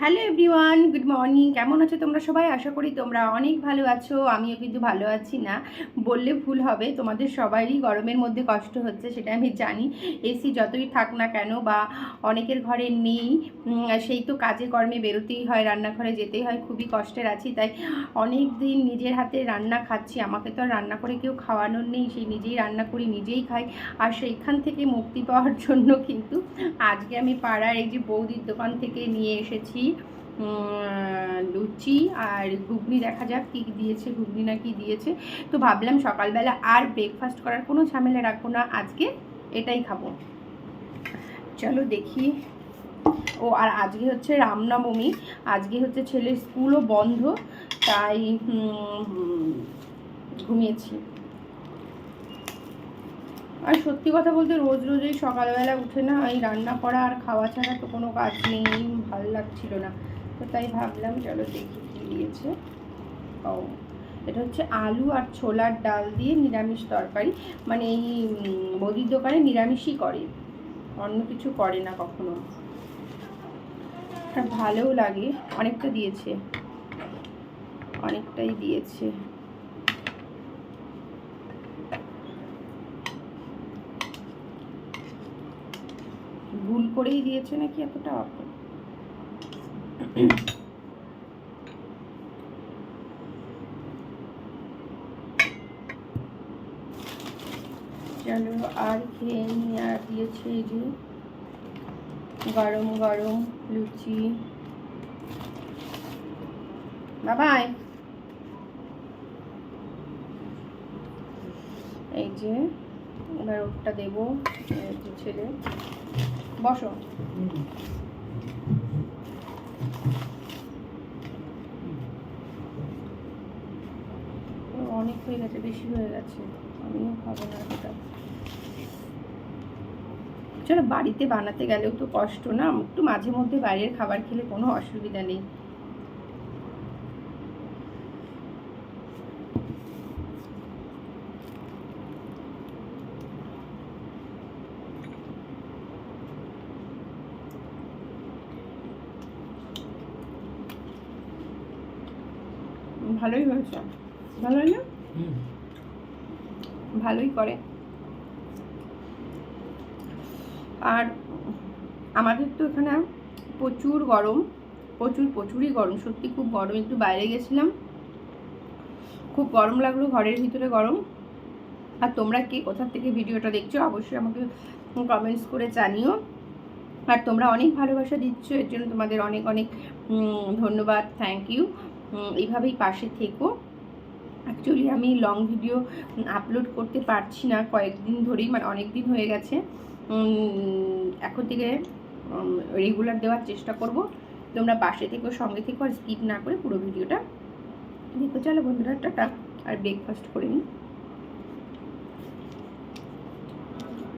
Hello everyone, good morning. কেমন আছো তোমরা সবাই? আশা করি তোমরা অনেক ভালো আছো। আমিও কিন্তু ভালো আছি না বললে ভুল হবে। তোমাদের সবারই গরমের মধ্যে কষ্ট হচ্ছে, সেটা আমি জানি। এসি যতই থাক না কেন বা অনেকের ঘরে নেই, সেই তো কাজে কর্মে বেরোতেই হয়, রান্নাঘরে যেতেই হয়। খুবই কষ্টের আছি, তাই অনেক দিন নিজের হাতে রান্না খাচ্ছি। আমাকে তো আর রান্না করে কেউ খাওয়ানোর নেই, সেই নিজেই রান্না করি, নিজেই খাই। আর সেইখান থেকে মুক্তি পাওয়ার জন্য কিন্তু আজকে আমি পাড়ার এই যে বৌদির দোকান থেকে নিয়ে এসেছি লুচি আর ঘুগনি। দেখা যাক কী দিয়েছে, ঘুগনি না কি দিয়েছে। তো ভাবলাম সকালবেলা আর ব্রেকফাস্ট করার কোনো ঝামেলা রাখবো না, আজকে এটাই খাবো। চলো দেখি। ও আর আজকে হচ্ছে রামনবমী, আজকে হচ্ছে ছেলের স্কুলও বন্ধ, তাই ঘুমিয়েছি। আর সত্যি কথা বলতে রোজ রোজ এই সকালবেলা উঠে না এই রান্না করা আর খাওয়া ছাড়া তো কোনো কাজ নেই, ভালো লাগছিল না। তো তাই ভাবলাম চলো দেখি কী দিয়েছে। ও, এটা হচ্ছে আলু আর ছোলার ডাল দিয়ে নিরামিষ তরকারি। মানে এই বৌদির দোকানে নিরামিষই করে, অন্য কিছু করে না কখনো। ভালোও লাগে। অনেকটা দিয়েছে, অনেকটাই দিয়েছে। ভুল করেই দিয়েছে নাকি এতটা। চলো আর খেয়ে নিয়ে আর দিয়েছে এই যে গরম গরম লুচি। বাবাই এই যে এবার ওটা দেবো। ছেলে বসো। অনেক হয়ে গেছে, বেশি হয়ে গেছে, আমিও খাবো না এটা। চলো বাড়িতে বানাতে গেলেও তো কষ্ট না, একটু মাঝে মধ্যে বাইরের খাবার খেলে কোনো অসুবিধা নেই। ভালোই হয়েছে, ভালোই না? ভালোই করে। আর আমাদের তো এখানে প্রচুর গরম, প্রচুরই গরম, সত্যি খুব গরম। একটু বাইরে গেছিলাম, খুব গরম লাগলো, ঘরের ভিতরে গরম। আর তোমরা কে কোথা থেকে ভিডিওটা দেখছো অবশ্যই আমাকে কমেন্টস করে জানিও। আর তোমরা অনেক ভালোবাসা দিচ্ছ, এর জন্য তোমাদের অনেক অনেক ধন্যবাদ, থ্যাংক ইউ। এইভাবেই পাশে থেকো। অ্যাকচুয়ালি আমি লং ভিডিও আপলোড করতে পারছি না কয়েকদিন ধরেই, মানে অনেক দিন হয়ে গেছে। এখন থেকে রেগুলার দেওয়ার চেষ্টা করব। তোমরা পাশে থেকো, সঙ্গে থেকো, আর স্কিপ না করে পুরো ভিডিওটা দেখো। চলো বন্ধুরা, টাটা। আর ব্রেকফাস্ট করে নিই।